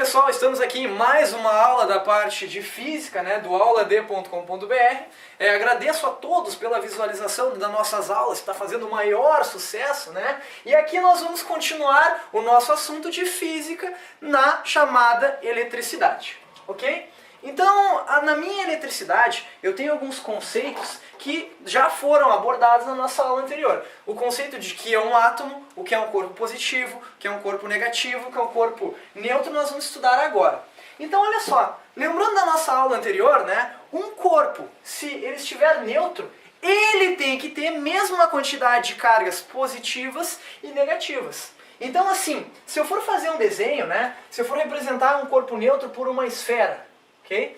pessoal, estamos aqui em mais uma aula da parte de física, né, do auladê.com.br. Agradeço a todos pela visualização das nossas aulas, que está fazendo o maior sucesso, né? E aqui nós vamos continuar o nosso assunto de física na chamada eletricidade, ok? Então, na minha eletricidade, eu tenho alguns conceitos que já foram abordados na nossa aula anterior. O conceito de que é um átomo, o que é um corpo positivo, o que é um corpo negativo, o que é um corpo neutro, nós vamos estudar agora. Então, olha só, lembrando da nossa aula anterior, né, um corpo, se ele estiver neutro, ele tem que ter a mesma quantidade de cargas positivas e negativas. Então, assim, se eu for fazer um desenho, né, se eu for representar um corpo neutro por uma esfera, ok?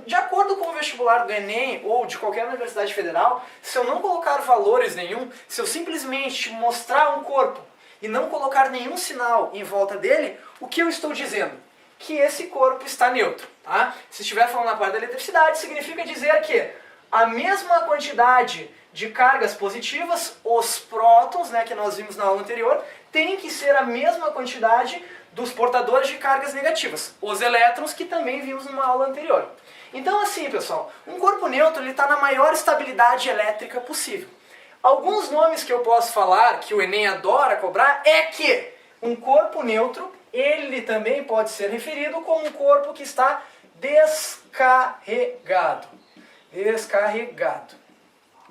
De acordo com o vestibular do Enem ou de qualquer universidade federal, se eu não colocar valores nenhum, se eu simplesmente mostrar um corpo e não colocar nenhum sinal em volta dele, o que eu estou dizendo? Que esse corpo está neutro. Tá? Se estiver falando na parte da eletricidade, significa dizer que a mesma quantidade de cargas positivas, os prótons, né, que nós vimos na aula anterior, tem que ser a mesma quantidade dos portadores de cargas negativas, os elétrons, que também vimos numa aula anterior. Então assim, pessoal, um corpo neutro está na maior estabilidade elétrica possível. Alguns nomes que eu posso falar, que o Enem adora cobrar, é que um corpo neutro, ele também pode ser referido como um corpo que está descarregado. Descarregado.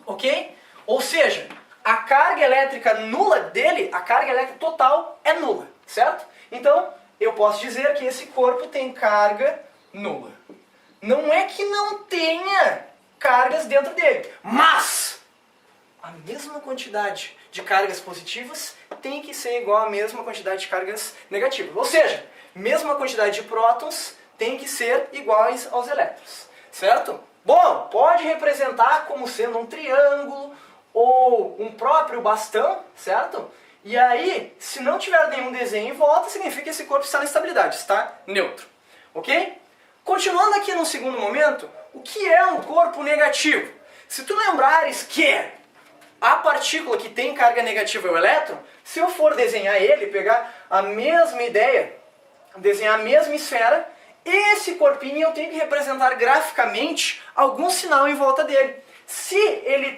Ok? Ou seja, a carga elétrica nula dele, a carga elétrica total é nula, certo? Então, eu posso dizer que esse corpo tem carga nula. Não é que não tenha cargas dentro dele, mas a mesma quantidade de cargas positivas tem que ser igual à mesma quantidade de cargas negativas. Ou seja, mesma quantidade de prótons tem que ser iguais aos elétrons, certo? Bom, pode representar como sendo um triângulo ou um próprio bastão, certo? E aí, se não tiver nenhum desenho em volta, significa que esse corpo está na estabilidade, está neutro. Ok? Continuando aqui no segundo momento, o que é um corpo negativo? Se tu lembrares que a partícula que tem carga negativa é o elétron, se eu for desenhar ele, pegar a mesma ideia, desenhar a mesma esfera, esse corpinho eu tenho que representar graficamente algum sinal em volta dele. Se ele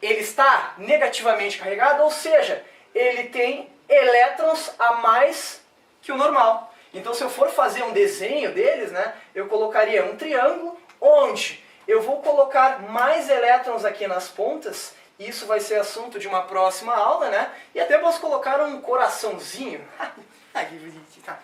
está negativamente carregado, ou seja, ele tem elétrons a mais que o normal. Então, se eu for fazer um desenho deles, né, eu colocaria um triângulo onde eu vou colocar mais elétrons aqui nas pontas. Isso vai ser assunto de uma próxima aula, né? E até posso colocar um coraçãozinho.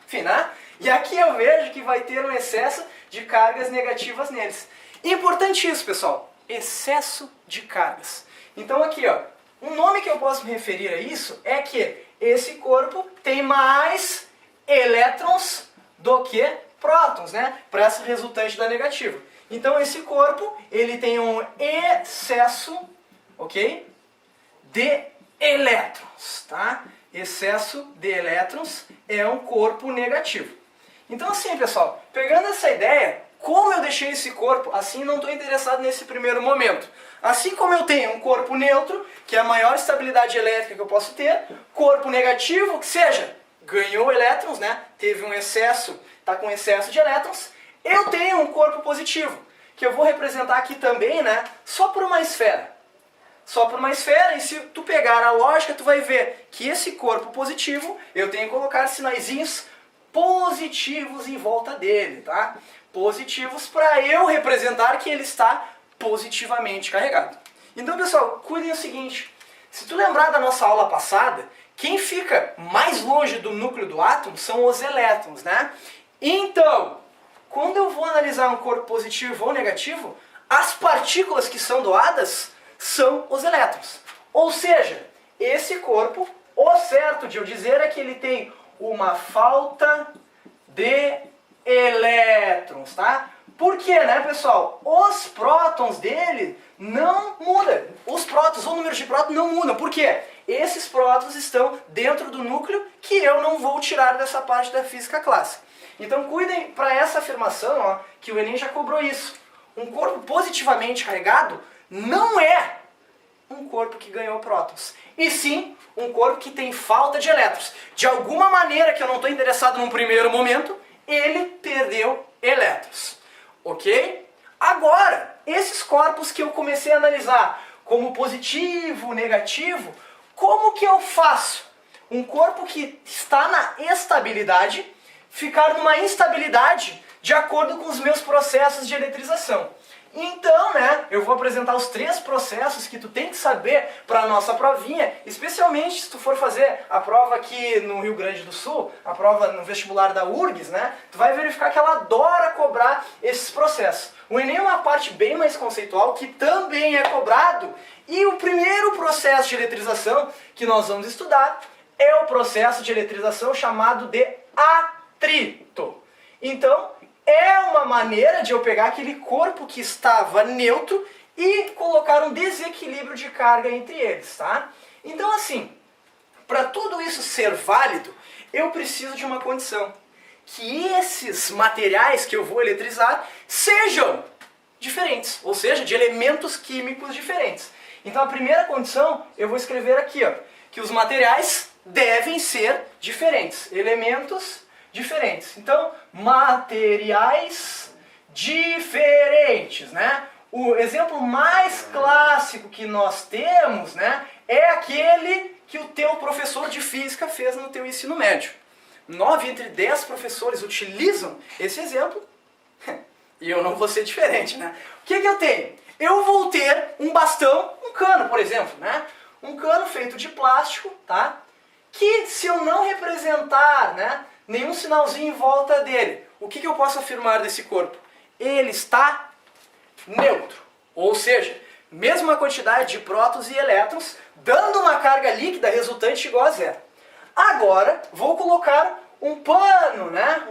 Enfim, né? E aqui eu vejo que vai ter um excesso de cargas negativas neles. Importante isso, pessoal. Excesso de cargas. Então aqui, ó, um nome que eu posso me referir a isso é que esse corpo tem mais elétrons do que prótons, né? Para essa resultante da negativa. Então esse corpo, ele tem um excesso, ok? De elétrons, tá? Excesso de elétrons é um corpo negativo. Então assim, pessoal, pegando essa ideia, como eu deixei esse corpo assim, não estou interessado nesse primeiro momento. Assim como eu tenho um corpo neutro, que é a maior estabilidade elétrica que eu posso ter, corpo negativo, que seja, ganhou elétrons, né? Teve um excesso, está com excesso de elétrons, eu tenho um corpo positivo, que eu vou representar aqui também, né? Só por uma esfera. Só por uma esfera, e se tu pegar a lógica, tu vai ver que esse corpo positivo, eu tenho que colocar sinaizinhos positivos em volta dele, tá? Positivos para eu representar que ele está positivamente carregado. Então, pessoal, cuidem o seguinte, se tu lembrar da nossa aula passada, quem fica mais longe do núcleo do átomo são os elétrons, né? Então, quando eu vou analisar um corpo positivo ou negativo, as partículas que são doadas são os elétrons. Ou seja, esse corpo, o certo de eu dizer é que ele tem uma falta de elétrons, tá? Por quê, né, pessoal? Os prótons dele não mudam. Os prótons, o número de prótons não mudam. Por quê? Esses prótons estão dentro do núcleo que eu não vou tirar dessa parte da física clássica. Então cuidem para essa afirmação, ó, que o Enem já cobrou isso. Um corpo positivamente carregado não é um corpo que ganhou prótons, e sim um corpo que tem falta de elétrons. De alguma maneira que eu não estou interessado num primeiro momento, ele perdeu elétrons. Ok? Agora, esses corpos que eu comecei a analisar como positivo, negativo, como que eu faço um corpo que está na estabilidade ficar numa instabilidade de acordo com os meus processos de eletrização? Então, né, eu vou apresentar os 3 processos que tu tem que saber para a nossa provinha, especialmente se tu for fazer a prova aqui no Rio Grande do Sul, a prova no vestibular da URGS, né, tu vai verificar que ela adora cobrar esses processos. O Enem é uma parte bem mais conceitual que também é cobrado, e o primeiro processo de eletrização que nós vamos estudar é o processo de eletrização chamado de atrito. Então, é uma maneira de eu pegar aquele corpo que estava neutro e colocar um desequilíbrio de carga entre eles, tá? Então, assim, para tudo isso ser válido, eu preciso de uma condição. Que esses materiais que eu vou eletrizar sejam diferentes, ou seja, de elementos químicos diferentes. Então, a primeira condição, eu vou escrever aqui, ó, que os materiais devem ser diferentes, elementos diferentes. Então, materiais diferentes, né? O exemplo mais clássico que nós temos, né, é aquele que o teu professor de física fez no teu ensino médio. 9 entre 10 professores utilizam esse exemplo, e eu não vou ser diferente, né? O que eu tenho? Eu vou ter um bastão, um cano, por exemplo, né? Um cano feito de plástico, tá? Que se eu não representar, né, nenhum sinalzinho em volta dele, o que eu posso afirmar desse corpo? Ele está neutro, ou seja, mesma quantidade de prótons e elétrons, dando uma carga líquida resultante igual a zero. Agora, vou colocar um pano, né,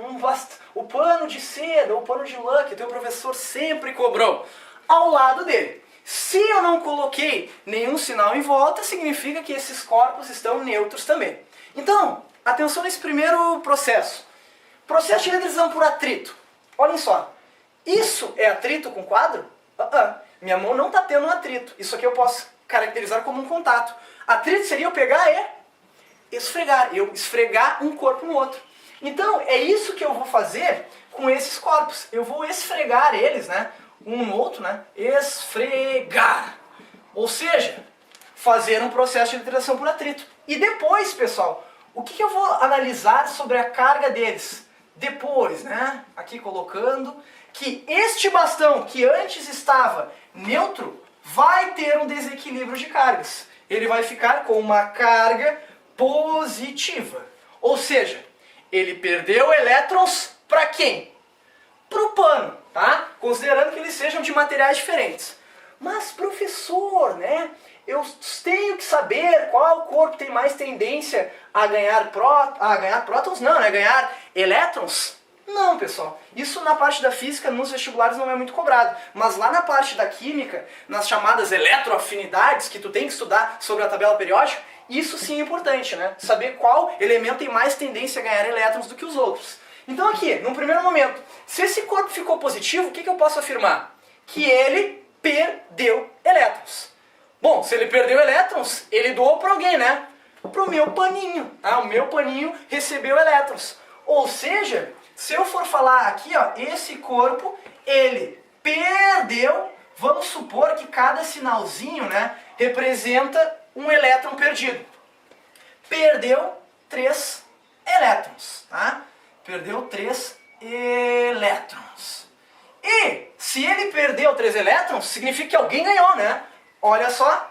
o pano de seda, ou pano de lã, que o teu professor sempre cobrou, ao lado dele. Se eu não coloquei nenhum sinal em volta, significa que esses corpos estão neutros também. Então, atenção nesse primeiro processo. Processo de eletrização por atrito. Olhem só. Isso é atrito com quadro? Minha mão não está tendo um atrito. Isso aqui eu posso caracterizar como um contato. Atrito seria eu pegar e esfregar. Eu esfregar um corpo no outro. Então, é isso que eu vou fazer com esses corpos. Eu vou esfregar eles, né? Um no outro, né? Esfregar. Ou seja, fazer um processo de eletrização por atrito. E depois, pessoal, o que eu vou analisar sobre a carga deles? Depois, né? Aqui colocando que este bastão que antes estava neutro vai ter um desequilíbrio de cargas. Ele vai ficar com uma carga positiva. Ou seja, ele perdeu elétrons para quem? Para o pano, tá? Considerando que eles sejam de materiais diferentes. Mas, professor, né? Eu tenho que saber qual corpo tem mais tendência a ganhar prótons, não, né? Ganhar elétrons? Não, pessoal. Isso na parte da física, nos vestibulares, não é muito cobrado. Mas lá na parte da química, nas chamadas eletroafinidades, que tu tem que estudar sobre a tabela periódica, isso sim é importante, né? Saber qual elemento tem mais tendência a ganhar elétrons do que os outros. Então aqui, num primeiro momento, se esse corpo ficou positivo, o que eu posso afirmar? Que ele perdeu elétrons. Bom, se ele perdeu elétrons, ele doou para alguém, né? Para o meu paninho. O meu paninho recebeu elétrons. Ou seja, se eu for falar aqui, ó, esse corpo, ele perdeu, vamos supor que cada sinalzinho, né, representa um elétron perdido. Perdeu 3 elétrons, tá? Perdeu 3 elétrons. E se ele perdeu 3 elétrons, significa que alguém ganhou, né? Olha só,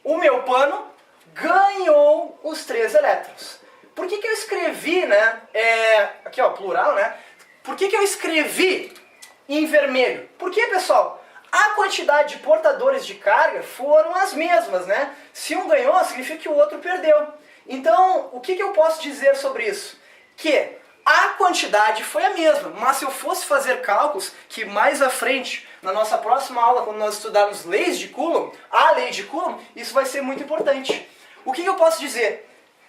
o meu pano ganhou os 3 elétrons. Por que eu escrevi, né? Aqui, ó, plural, né? Por que eu escrevi em vermelho? Porque, pessoal, a quantidade de portadores de carga foram as mesmas, né? Se um ganhou, significa que o outro perdeu. Então, o que eu posso dizer sobre isso? Que a quantidade foi a mesma, mas se eu fosse fazer cálculos, que mais à frente, na nossa próxima aula, quando nós estudarmos leis de Coulomb, a lei de Coulomb, isso vai ser muito importante. O que eu posso dizer?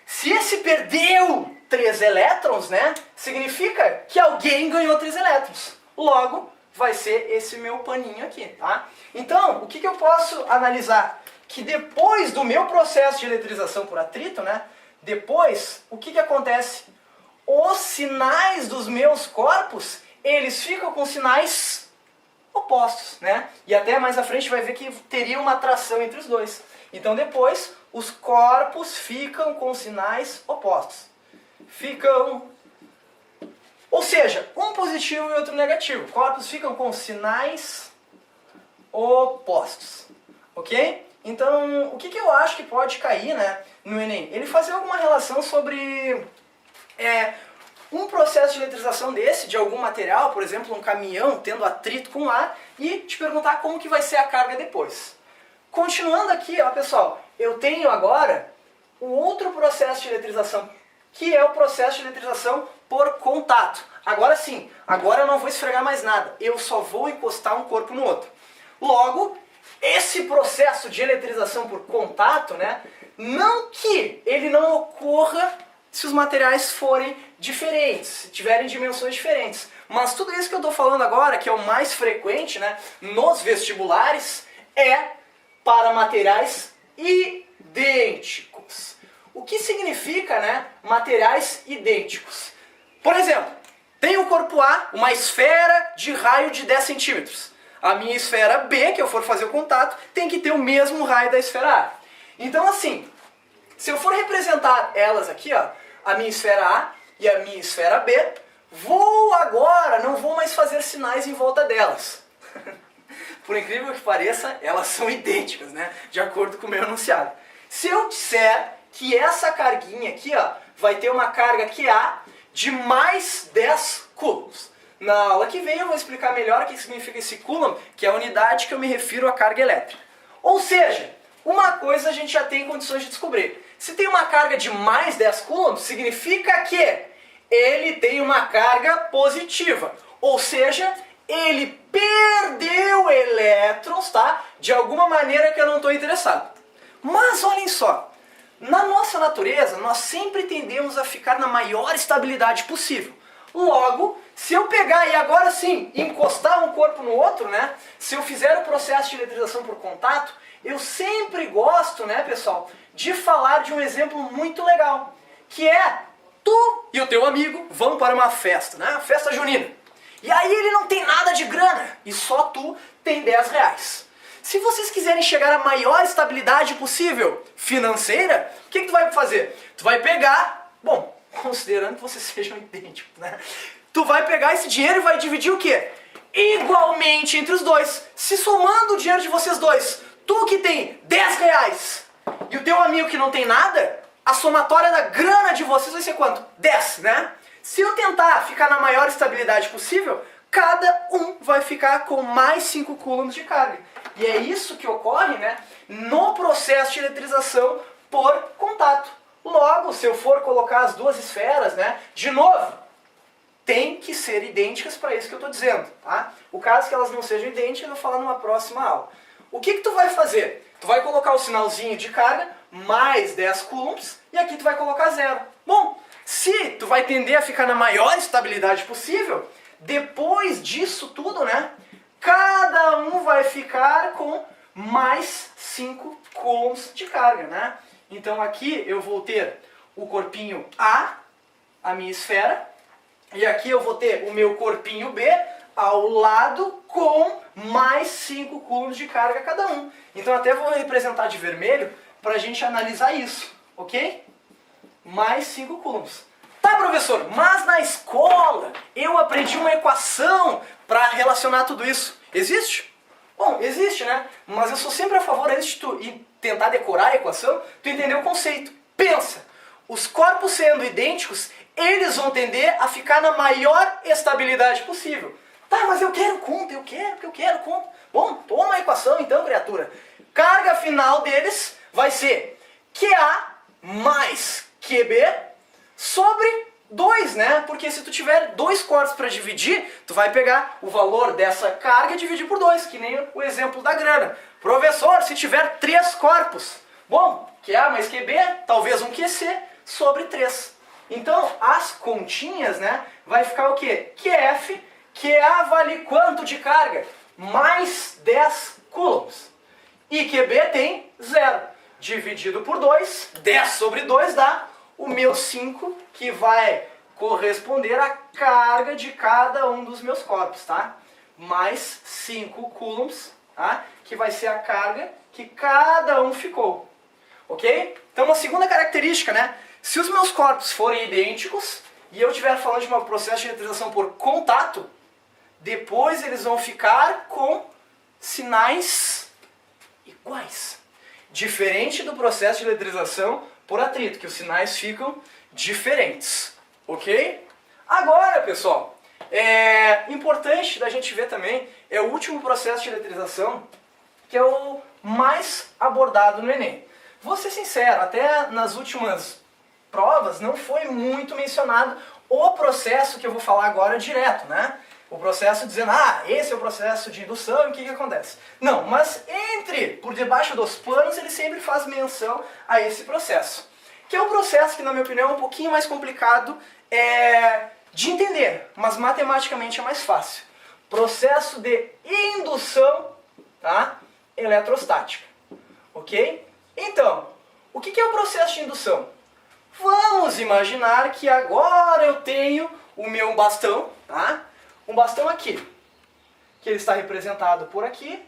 Se esse perdeu 3 elétrons, né, significa que alguém ganhou 3 elétrons. Logo, vai ser esse meu paninho aqui, tá? Então, o que eu posso analisar? que depois do meu processo de eletrização por atrito, né, depois, o que acontece? Os sinais dos meus corpos, eles ficam com sinais opostos, né? E até mais à frente vai ver que teria uma atração entre os dois. Então depois, os corpos ficam com sinais opostos. Ou seja, um positivo e outro negativo. Corpos ficam com sinais opostos. Ok? Então, o que eu acho que pode cair, né, no Enem? Ele fazer alguma relação sobre um processo de eletrização desse, de algum material, por exemplo, um caminhão tendo atrito com ar, e te perguntar como que vai ser a carga depois. Continuando aqui, ó, pessoal, eu tenho agora o outro processo de eletrização, que é o processo de eletrização por contato. Agora sim, agora eu não vou esfregar mais nada, eu só vou encostar um corpo no outro. Logo, esse processo de eletrização por contato, né, não que ele não ocorra se os materiais forem diferentes, tiverem dimensões diferentes. Mas tudo isso que eu estou falando agora, que é o mais frequente, né, nos vestibulares, é para materiais idênticos. O que significa, né, materiais idênticos? Por exemplo, tem o corpo A, uma esfera de raio de 10 centímetros. A minha esfera B, que eu for fazer o contato, tem que ter o mesmo raio da esfera A. Então assim, se eu for representar elas aqui, ó, a minha esfera A e a minha esfera B, não vou mais fazer sinais em volta delas. Por incrível que pareça, elas são idênticas, né? De acordo com o meu enunciado. Se eu disser que essa carguinha aqui, ó, vai ter uma carga QA de mais 10 coulombs. Na aula que vem eu vou explicar melhor o que significa esse coulomb, que é a unidade que eu me refiro à carga elétrica. Ou seja, uma coisa a gente já tem condições de descobrir. Se tem uma carga de mais 10 coulombs, significa que ele tem uma carga positiva. Ou seja, ele perdeu elétrons, tá? De alguma maneira que eu não estou interessado. Mas olhem só, na nossa natureza nós sempre tendemos a ficar na maior estabilidade possível. Logo, se eu pegar e agora sim encostar um corpo no outro, né? Se eu fizer o processo de eletrização por contato, eu sempre gosto, né, pessoal, de falar de um exemplo muito legal, que é tu e o teu amigo vão para uma festa, né? Festa junina. E aí ele não tem nada de grana e só tu tem 10 reais. Se vocês quiserem chegar à maior estabilidade possível financeira, o que tu vai fazer? Tu vai pegar, bom, considerando que vocês sejam idênticos, né? Tu vai pegar esse dinheiro e vai dividir o quê? Igualmente entre os dois. Se somando o dinheiro de vocês dois, tu que tem 10 reais e o teu amigo que não tem nada, a somatória da grana de vocês vai ser quanto? 10, né? Se eu tentar ficar na maior estabilidade possível, cada um vai ficar com mais 5 coulombs de carga. E é isso que ocorre, né, no processo de eletrização por contato. Logo, se eu for colocar as duas esferas, né, de novo, tem que ser idênticas para isso que eu estou dizendo. Tá? O caso que elas não sejam idênticas, eu vou falar numa próxima aula. O que tu vai fazer? Tu vai colocar o sinalzinho de carga, mais 10 coulombs, e aqui tu vai colocar 0. Bom, se tu vai tender a ficar na maior estabilidade possível, depois disso tudo, né, cada um vai ficar com mais 5 coulombs de carga, né? Então aqui eu vou ter o corpinho a minha esfera, e aqui eu vou ter o meu corpinho B ao lado com mais 5 coulombs de carga cada um. Então até vou representar de vermelho para a gente analisar isso, ok? Mais 5 coulombs. Tá, professor, mas na escola eu aprendi uma equação para relacionar tudo isso. Existe? Bom, existe, né? Mas eu sou sempre a favor, antes de tu tentar decorar a equação, tu entender o conceito. Pensa, os corpos sendo idênticos, eles vão tender a ficar na maior estabilidade possível. Tá, mas eu quero conta, eu quero conta. Bom, toma a equação então, criatura. Carga final deles vai ser QA mais QB sobre 2, né? Porque se tu tiver 2 corpos para dividir, tu vai pegar o valor dessa carga e dividir por 2, que nem o exemplo da grana. Professor, se tiver 3 corpos, bom, QA mais QB, talvez um QC sobre 3. Então, as continhas, né, vai ficar o quê? QF, QA vale quanto de carga? Mais 10 coulombs. E QB tem 0. 0. Dividido por 2, 10 sobre 2 dá o meu 5, que vai corresponder à carga de cada um dos meus corpos, tá? Mais 5 coulombs, tá? Que vai ser a carga que cada um ficou. Ok? Então, uma segunda característica, né? Se os meus corpos forem idênticos e eu estiver falando de um processo de eletrização por contato, depois eles vão ficar com sinais iguais. Diferente do processo de eletrização por atrito, que os sinais ficam diferentes. Ok? Agora, pessoal, importante da gente ver também é o último processo de eletrização, que é o mais abordado no Enem. Vou ser sincero, até nas últimas provas não foi muito mencionado o processo que eu vou falar agora direto, né? O processo dizendo, esse é o processo de indução e o que acontece. Não, mas por debaixo dos panos, ele sempre faz menção a esse processo. Que é um processo que, na minha opinião, é um pouquinho mais complicado de entender, mas matematicamente é mais fácil. Processo de indução, tá? Eletrostática. Ok? Então, o que é o processo de indução? Vamos imaginar que agora eu tenho o meu bastão, tá? Um bastão aqui, que ele está representado por aqui.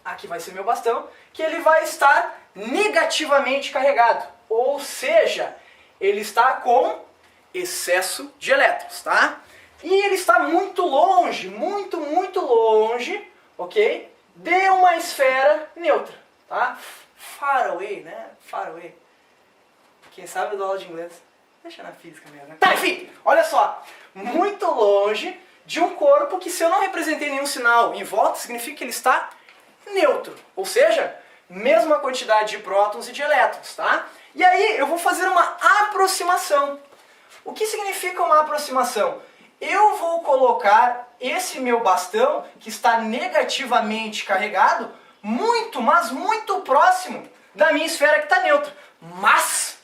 Aqui vai ser meu bastão, que ele vai estar negativamente carregado. Ou seja, ele está com excesso de elétrons, tá? E ele está muito longe, muito longe, ok? De uma esfera neutra, tá? Far away, né? Far away. Quem sabe da aula de inglês, deixa na física mesmo, né? Tá, enfim, olha só. Muito longe de um corpo que, se eu não representei nenhum sinal em volta, significa que ele está neutro. Ou seja, mesma quantidade de prótons e de elétrons, tá? E aí eu vou fazer uma aproximação. O que significa uma aproximação? Eu vou colocar esse meu bastão, que está negativamente carregado, muito, mas muito próximo da minha esfera que está neutra. Mas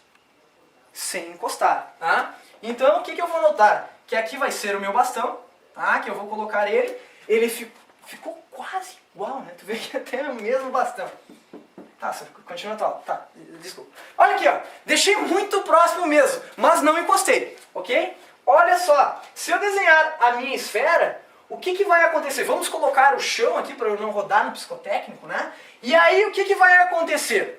sem encostar, tá? Então o que eu vou notar? Que aqui vai ser o meu bastão, tá? Que eu vou colocar ele ficou quase igual, né? Tu vê que até é o mesmo bastão. Tá, continua atual. Tá, desculpa. Olha aqui, ó. Deixei muito próximo mesmo, mas não encostei, ok? Olha só, se eu desenhar a minha esfera, o que vai acontecer? Vamos colocar o chão aqui para eu não rodar no psicotécnico, né? E aí o que vai acontecer?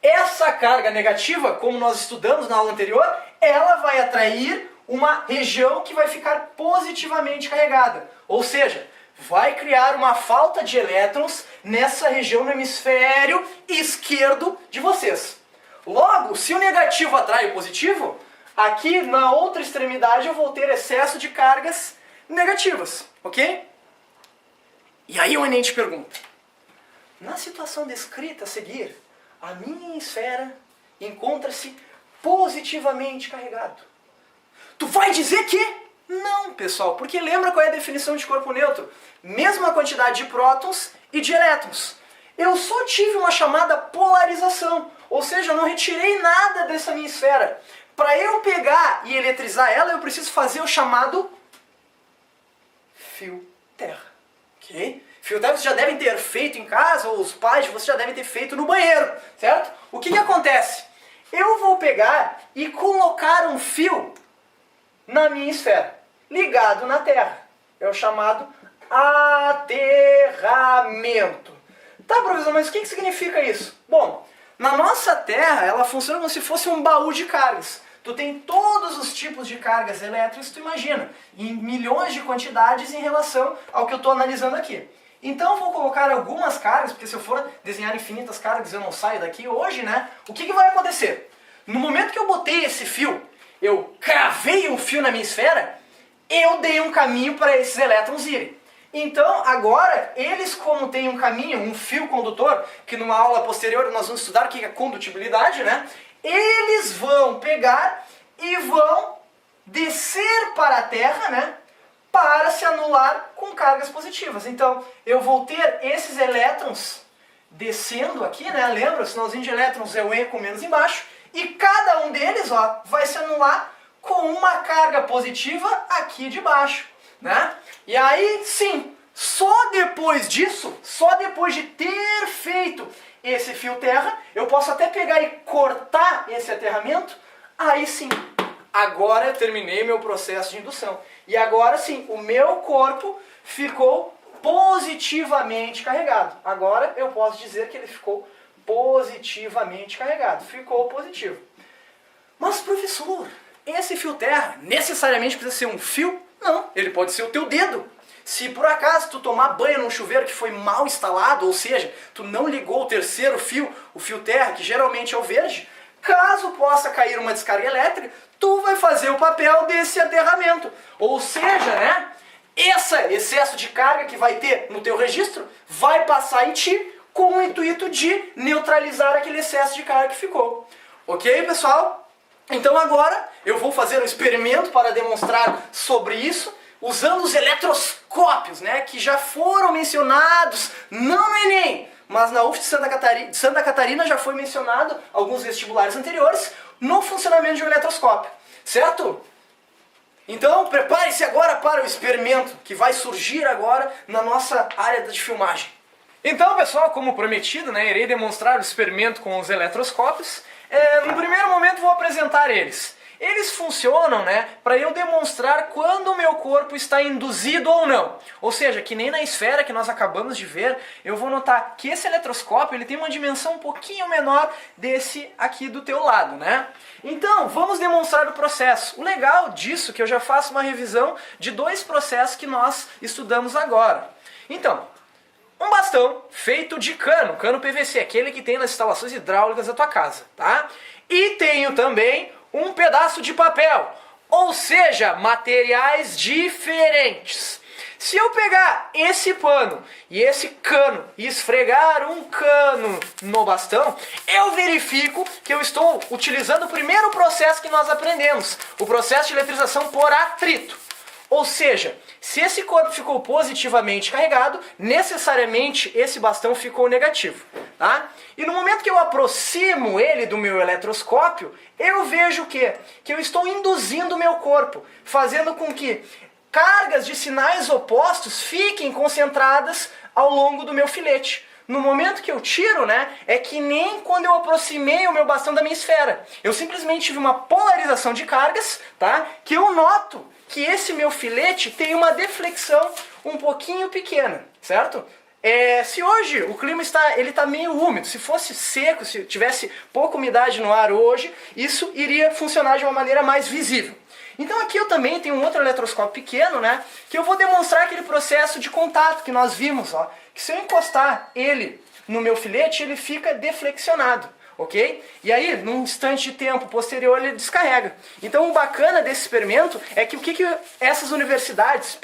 Essa carga negativa, como nós estudamos na aula anterior, ela vai atrair uma região que vai ficar positivamente carregada. Ou seja, vai criar uma falta de elétrons nessa região no hemisfério esquerdo de vocês. Logo, se o negativo atrai o positivo, aqui na outra extremidade eu vou ter excesso de cargas negativas, ok? E aí o Enem te pergunta, na situação descrita a seguir, a minha esfera encontra-se positivamente carregado. Tu vai dizer que? Não, pessoal, porque lembra qual é a definição de corpo neutro? Mesma quantidade de prótons e de elétrons. Eu só tive uma chamada polarização, ou seja, eu não retirei nada dessa minha esfera. Para eu pegar e eletrizar ela, eu preciso fazer o chamado fio terra. Ok? Fio terra vocês já devem ter feito em casa, ou os pais de vocês já devem ter feito no banheiro, certo? O que acontece? Eu vou pegar e colocar um fio na minha esfera, ligado na Terra. É o chamado aterramento. Tá, professor, mas o que significa isso? Bom, na nossa Terra, ela funciona como se fosse um baú de cargas. Tu tem todos os tipos de cargas elétricas que tu imagina, em milhões de quantidades em relação ao que eu estou analisando aqui. Então eu vou colocar algumas cargas, porque se eu for desenhar infinitas cargas eu não saio daqui hoje, né? O que vai acontecer? No momento que eu botei esse fio, eu cravei um fio na minha esfera, eu dei um caminho para esses elétrons irem. Então, agora, eles como têm um caminho, um fio condutor, que numa aula posterior nós vamos estudar o que é condutibilidade, né? Eles vão pegar e vão descer para a Terra, né? Para se anular com cargas positivas. Então, eu vou ter esses elétrons descendo aqui, né? Lembra, o sinalzinho de elétrons é o E com menos embaixo. E cada um deles, ó, vai se anular com uma carga positiva aqui de baixo, né? E aí, sim, só depois disso, só depois de ter feito esse fio terra, posso até pegar e cortar esse aterramento, aí sim, agora eu terminei meu processo de indução. E agora sim, o meu corpo ficou positivamente carregado. Agora eu posso dizer que ele ficou positivamente carregado. Ficou positivo. Mas professor, esse fio terra necessariamente precisa ser um fio? Não, ele pode ser o teu dedo. Se por acaso tu tomar banho num chuveiro que foi mal instalado, ou seja, tu não ligou o terceiro fio, o fio terra, que geralmente é o verde, caso possa cair uma descarga elétrica, tu vai fazer o papel desse aterramento. Ou seja, né, esse excesso de carga que vai ter no teu registro vai passar em ti com o intuito de neutralizar aquele excesso de carga que ficou. Ok, pessoal? Então agora eu vou fazer um experimento para demonstrar sobre isso, usando os eletroscópios, né, que já foram mencionados, não no Enem, mas na UF de Santa Catarina já foi mencionado, alguns vestibulares anteriores, no funcionamento de um eletroscópio, certo? Então prepare-se agora para o experimento que vai surgir agora na nossa área de filmagem. Então, pessoal, como prometido, né, irei demonstrar o experimento com os eletroscópios. No primeiro momento vou apresentar eles. Eles funcionam, né, para eu demonstrar quando o meu corpo está induzido ou não. Ou seja, que nem na esfera que nós acabamos de ver, eu vou notar que esse eletroscópio ele tem uma dimensão um pouquinho menor desse aqui do teu lado, né? Então, vamos demonstrar o processo. O legal disso é que eu já faço uma revisão de dois processos que nós estudamos agora. Então, um bastão feito de cano PVC, aquele que tem nas instalações hidráulicas da tua casa, tá? E tenho também um pedaço de papel, ou seja, materiais diferentes. Se eu pegar esse pano e esse cano e esfregar um cano no bastão, eu verifico que eu estou utilizando o primeiro processo que nós aprendemos, o processo de eletrização por atrito. Ou seja, se esse corpo ficou positivamente carregado, necessariamente esse bastão ficou negativo, tá? E no momento que eu aproximo ele do meu eletroscópio, eu vejo o quê? Que eu estou induzindo o meu corpo, fazendo com que cargas de sinais opostos fiquem concentradas ao longo do meu filete. No momento que eu tiro, né, é que nem quando eu aproximei o meu bastão da minha esfera. Eu simplesmente tive uma polarização de cargas, tá? Que eu noto que esse meu filete tem uma deflexão um pouquinho pequena, certo? Se hoje o clima está meio úmido, se fosse seco, se tivesse pouca umidade no ar hoje, isso iria funcionar de uma maneira mais visível. Então aqui eu também tenho um outro eletroscópio pequeno, né, que eu vou demonstrar aquele processo de contato que nós vimos, ó, que se eu encostar ele no meu filete, ele fica deflexionado. Ok? E aí, num instante de tempo posterior, ele descarrega. Então, o bacana desse experimento é que o que essas universidades,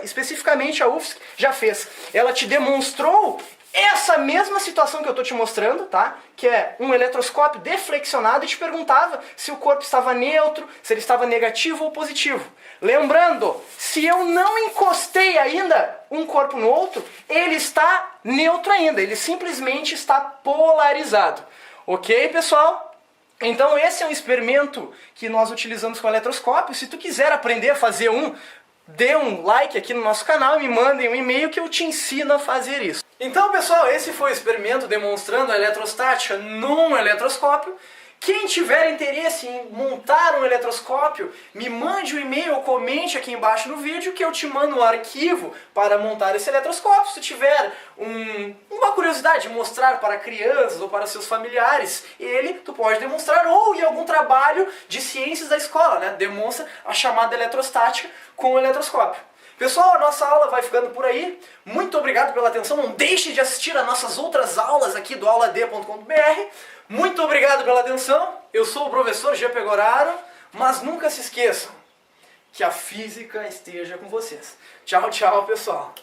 especificamente a UFSC, já fez? Ela te demonstrou essa mesma situação que eu estou te mostrando, tá? Que é um eletroscópio deflexionado e te perguntava se o corpo estava neutro, se ele estava negativo ou positivo. Lembrando, se eu não encostei ainda um corpo no outro, ele está neutro ainda, ele simplesmente está polarizado. Ok, pessoal? Então esse é um experimento que nós utilizamos com o eletroscópio. Se tu quiser aprender a fazer dê um like aqui no nosso canal e me mandem um e-mail que eu te ensino a fazer isso. Então, pessoal, esse foi o experimento demonstrando a eletrostática num eletroscópio. Quem tiver interesse em montar um eletroscópio, me mande um e-mail ou comente aqui embaixo no vídeo que eu te mando um arquivo para montar esse eletroscópio. Se tiver uma curiosidade de mostrar para crianças ou para seus familiares, tu pode demonstrar, ou em algum trabalho de ciências da escola, né? Demonstra a chamada eletrostática com o eletroscópio. Pessoal, a nossa aula vai ficando por aí. Muito obrigado pela atenção. Não deixe de assistir as nossas outras aulas aqui do auladê.com.br. Muito obrigado pela atenção. Eu sou o professor G. Pegoraro, mas nunca se esqueçam que a física esteja com vocês. Tchau, tchau, pessoal.